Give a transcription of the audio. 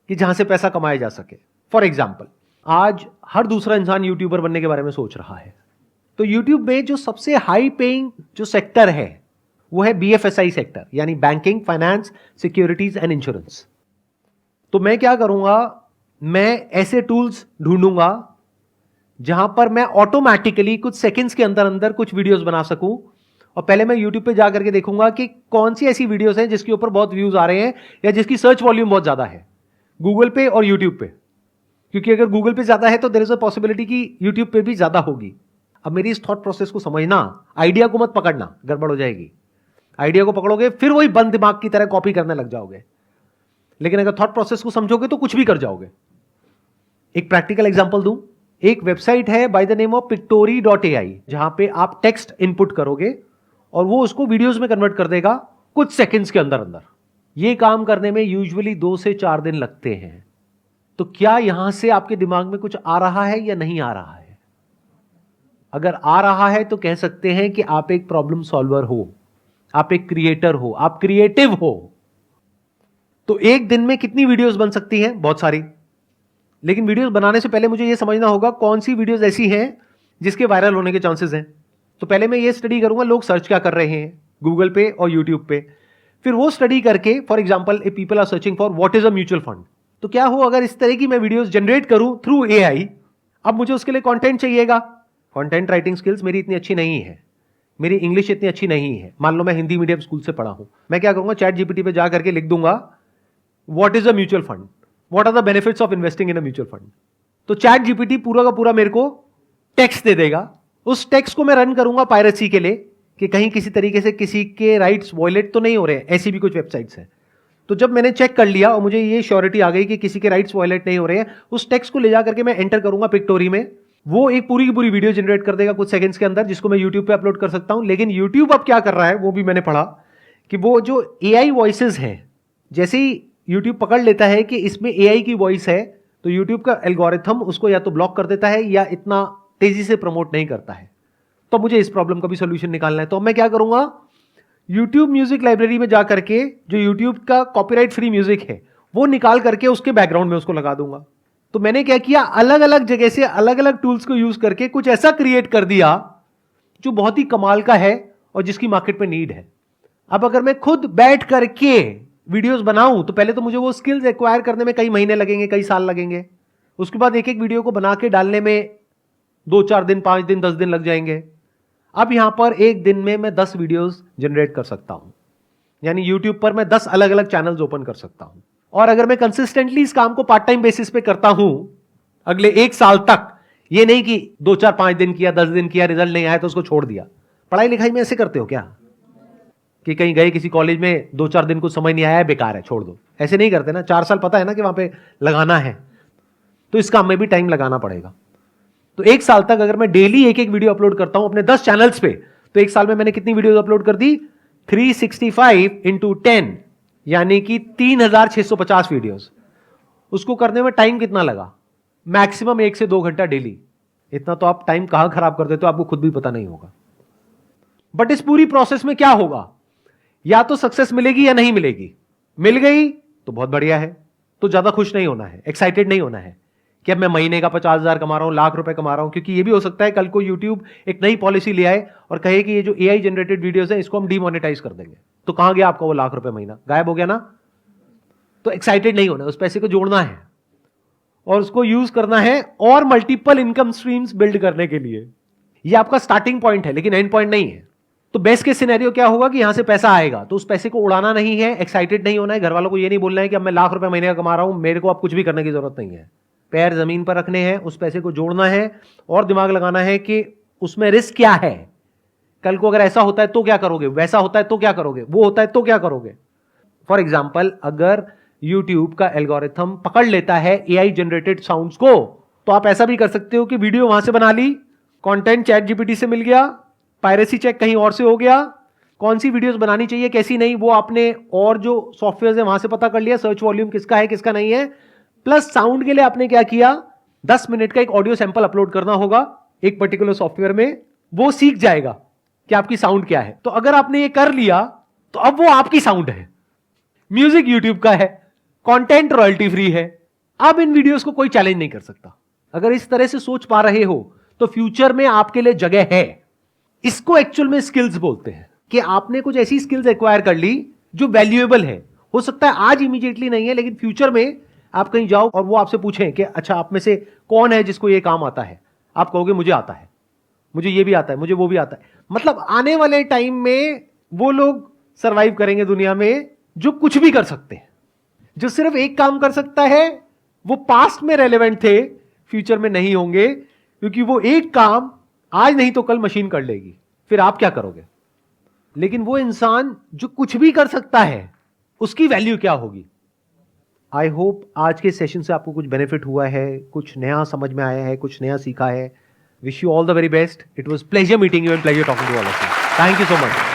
कि जहां से पैसा कमाया जा सके। फॉर एग्जाम्पल, आज हर दूसरा इंसान यूट्यूबर बनने के बारे में सोच रहा है। तो यूट्यूब में जो सबसे हाई पेइंग जो सेक्टर है वो है BFSI सेक्टर, यानी banking, finance, securities and insurance. तो मैं क्या करूंगा, मैं ऐसे टूल्स ढूंढूंगा जहां पर मैं ऑटोमेटिकली कुछ सेकंड्स के अंदर अंदर कुछ वीडियोस बना सकूं। और पहले मैं यूट्यूब पे जाकर के देखूंगा कि कौन सी ऐसी वीडियोस हैं जिसके ऊपर बहुत व्यूज आ रहे हैं या जिसकी सर्च वॉल्यूम बहुत ज्यादा है, गूगल पे और यूट्यूब पे। क्योंकि अगर गूगल पे ज्यादा है तो देयर इज अ पॉसिबिलिटी कि यूट्यूब पे भी ज्यादा होगी। अब मेरी इस थॉट प्रोसेस को समझना, आइडिया को मत पकड़ना, गड़बड़ हो जाएगी। आइडिया को पकड़ोगे फिर वही बंद दिमाग की तरह कॉपी करने लग जाओगे, लेकिन अगर थॉट प्रोसेस को समझोगे तो कुछ भी कर जाओगे। एक प्रैक्टिकल एग्जांपल दूं, एक वेबसाइट है by the name of pictory.ai, जहां पे आप टेक्स्ट इनपुट करोगे और वो उसको वीडियोस में कन्वर्ट कर देगा कुछ सेकंड्स के अंदर अंदर। ये काम करने में यूजुअली 2 से 4 दिन लगते हैं। तो क्या यहां से आपके दिमाग में कुछ आ रहा है या नहीं आ रहा है? अगर आ रहा है तो कह सकते हैं कि आप एक प्रॉब्लम सॉल्वर हो, आप एक क्रिएटर हो, आप क्रिएटिव हो। तो एक दिन में कितनी वीडियोस बन सकती हैं? बहुत सारी। लेकिन वीडियोस बनाने से पहले मुझे यह समझना होगा कौन सी वीडियोस ऐसी हैं जिसके वायरल होने के चांसेस हैं। तो पहले मैं ये स्टडी करूंगा लोग सर्च क्या कर रहे हैं गूगल पे और यूट्यूब पे। फिर वो स्टडी करके, for example if people are searching for what is a mutual fund, तो क्या हो अगर इस तरह की मैं वीडियोस जनरेट करूं थ्रू AI। अब मुझे उसके लिए कंटेंट चाहिएगा। कंटेंट राइटिंग स्किल्स मेरी इतनी अच्छी नहीं है, मेरी इंग्लिश इतनी अच्छी नहीं है। मान लो मैं हिंदी मीडियम स्कूल से पढ़ा हूं, मैं क्या करूंगा, चैट जीपीटी पे जा करके लिख दूंगा what is a mutual fund, what are the benefits of investing in a mutual fund. तो चैट जीपीटी पूरा का पूरा मेरे को टेक्स्ट दे देगा। उस टेक्स्ट को मैं रन करूंगा पायरेसी के लिए कि कहीं किसी तरीके से किसी के राइट्स वॉयलेट तो नहीं हो रहे हैं। ऐसी भी कुछ वेबसाइट्स हैं। तो जब मैंने चेक कर लिया और मुझे ये श्योरिटी आ गई कि किसी के राइट्स वॉयलेट नहीं हो रहे हैं, उस टेक्स्ट को ले जाकर के मैं एंटर करूंगा पिक्टोरी में। वो एक पूरी की पूरी वीडियो जनरेट कर देगा कुछ सेकंड्स के अंदर, जिसको मैं यूट्यूब पे अपलोड कर सकता हूं। लेकिन यूट्यूब अब क्या कर रहा है वो भी मैंने पढ़ा कि वो जो AI वॉइसेस हैं, जैसे ही यूट्यूब पकड़ लेता है कि इसमें AI की वॉइस है, तो यूट्यूब का एल्गोरिथम उसको या तो ब्लॉक कर देता है या इतना तेजी से प्रमोट नहीं करता है। तो मुझे इस प्रॉब्लम का भी सोल्यूशन निकालना है। तो मैं क्या करूंगा, यूट्यूब म्यूजिक लाइब्रेरी में जाकर के जो यूट्यूब का कॉपीराइट फ्री म्यूजिक है वो निकाल करके उसके बैकग्राउंड में उसको लगा दूंगा। तो मैंने क्या किया, अलग अलग जगह से अलग अलग टूल्स को यूज करके कुछ ऐसा क्रिएट कर दिया जो बहुत ही कमाल का है और जिसकी मार्केट में नीड है। अब अगर मैं खुद बैठ करके वीडियोस बनाऊं तो पहले तो मुझे वो स्किल्स एक्वायर करने में कई महीने लगेंगे, कई साल लगेंगे। उसके बाद एक एक वीडियो को बना के डालने में 2-4 दिन, 5 दिन, 10 दिन लग जाएंगे। अब यहां पर एक दिन में मैं 10 वीडियोस जनरेट कर सकता हूं, यानी यूट्यूब पर मैं 10 अलग अलग चैनल्स ओपन कर सकता हूं। और अगर मैं कंसिस्टेंटली इस काम को पार्ट टाइम बेसिस पे करता हूं अगले 1 साल तक, ये नहीं कि 2-4-5 दिन किया, 10 दिन किया, रिजल्ट नहीं आया तो उसको छोड़ दिया। पढ़ाई लिखाई में ऐसे करते हो क्या कि कहीं गए किसी कॉलेज में, 2-4 दिन कुछ समझ नहीं आया, बेकार है, छोड़ दो। ऐसे नहीं करते ना। 4 साल पता है ना कि वहां पे लगाना है, तो इस काम में भी टाइम लगाना पड़ेगा। तो 1 साल तक अगर मैं डेली एक एक वीडियो अपलोड करता हूं अपने 10 चैनल्स पे, तो 1 साल में मैंने कितनी वीडियो अपलोड कर दी? 365 इंटू 10, यानी कि 3650 वीडियोस। उसको करने में टाइम कितना लगा? मैक्सिमम 1 से 2 घंटा डेली। इतना तो आप टाइम कहां खराब कर देते हो आपको खुद भी पता नहीं होगा। बट इस पूरी प्रोसेस में क्या होगा, या तो सक्सेस मिलेगी या नहीं मिलेगी। मिल गई तो बहुत बढ़िया है, तो ज्यादा खुश नहीं होना है, एक्साइटेड नहीं होना है कि अब मैं महीने का 50,000 कमा रहा हूं, लाख रुपए कमा रहा हूं। क्योंकि ये भी हो सकता है कल को यूट्यूब एक नई पॉलिसी ले आए और कहे कि ये जो AI जनरेटेड वीडियोस है इसको हम डीमोनेटाइज कर देंगे, तो कहां गया आपका वो लाख रुपए महीना? गायब हो गया ना। तो एक्साइटेड नहीं होना, उस पैसे को जोड़ना है और उसको यूज करना है और मल्टीपल इनकम स्ट्रीम्स बिल्ड करने के लिए। ये आपका स्टार्टिंग पॉइंट है, लेकिन एंड पॉइंट नहीं है। तो बेस्ट केस सिनेरियो क्या होगा कि यहां से पैसा आएगा, तो उस पैसे को उड़ाना नहीं है, एक्साइटेड नहीं होना है। घर वालों को ये नहीं बोलना है कि अब मैं लाख रुपए महीने का कमा रहा हूं, मेरे को अब कुछ भी करने की जरूरत नहीं है। पैर जमीन पर रखने हैं, उस पैसे को जोड़ना है और दिमाग लगाना है कि उसमें रिस्क क्या है। कल को अगर ऐसा होता है तो क्या करोगे, वैसा होता है तो क्या करोगे, वो होता है तो क्या करोगे। फॉर एग्जाम्पल, अगर यूट्यूब का एल्गोरिथम पकड़ लेता है AI जनरेटेड साउंड्स को, तो आप ऐसा भी कर सकते हो कि वीडियो वहां से बना ली, कंटेंट चैट जीपीटी से मिल गया, पायरेसी चेक कहीं और से हो गया, कौन सी वीडियोस बनानी चाहिए कैसी नहीं वो आपने और जो सॉफ्टवेयर है वहां से पता कर लिया, सर्च वॉल्यूम किसका है किसका नहीं है। प्लस साउंड के लिए आपने क्या किया, 10 मिनट का एक ऑडियो सैंपल अपलोड करना होगा एक पर्टिकुलर सॉफ्टवेयर में, वो सीख जाएगा कि आपकी साउंड क्या है। तो अगर आपने ये कर लिया तो अब वो आपकी साउंड है, म्यूजिक यूट्यूब का है, कंटेंट रॉयल्टी फ्री है। अब इन वीडियोस को कोई चैलेंज नहीं कर सकता। अगर इस तरह से सोच पा रहे हो तो फ्यूचर में आपके लिए जगह है। इसको एक्चुअल में स्किल्स बोलते हैं कि आपने कुछ ऐसी स्किल्स एक्वायर कर ली जो वैल्यूएबल है। हो सकता है आज इमीडिएटली नहीं है, लेकिन फ्यूचर में आप कहीं जाओ और वो आपसे पूछें कि अच्छा आप में से कौन है जिसको ये काम आता है, आप कहोगे मुझे आता है, मुझे ये भी आता है, मुझे वो भी आता है। मतलब आने वाले टाइम में वो लोग सरवाइव करेंगे दुनिया में जो कुछ भी कर सकते हैं। जो सिर्फ एक काम कर सकता है वो पास्ट में रेलेवेंट थे, फ्यूचर में नहीं होंगे, क्योंकि वो एक काम आज नहीं तो कल मशीन कर लेगी। फिर आप क्या करोगे? लेकिन वो इंसान जो कुछ भी कर सकता है उसकी वैल्यू क्या होगी? आई होप आज के सेशन से आपको कुछ बेनिफिट हुआ है, कुछ नया समझ में आया है, कुछ नया सीखा है। Wish you all the very best. It was pleasure meeting you and pleasure talking to all of you. Thank you so much.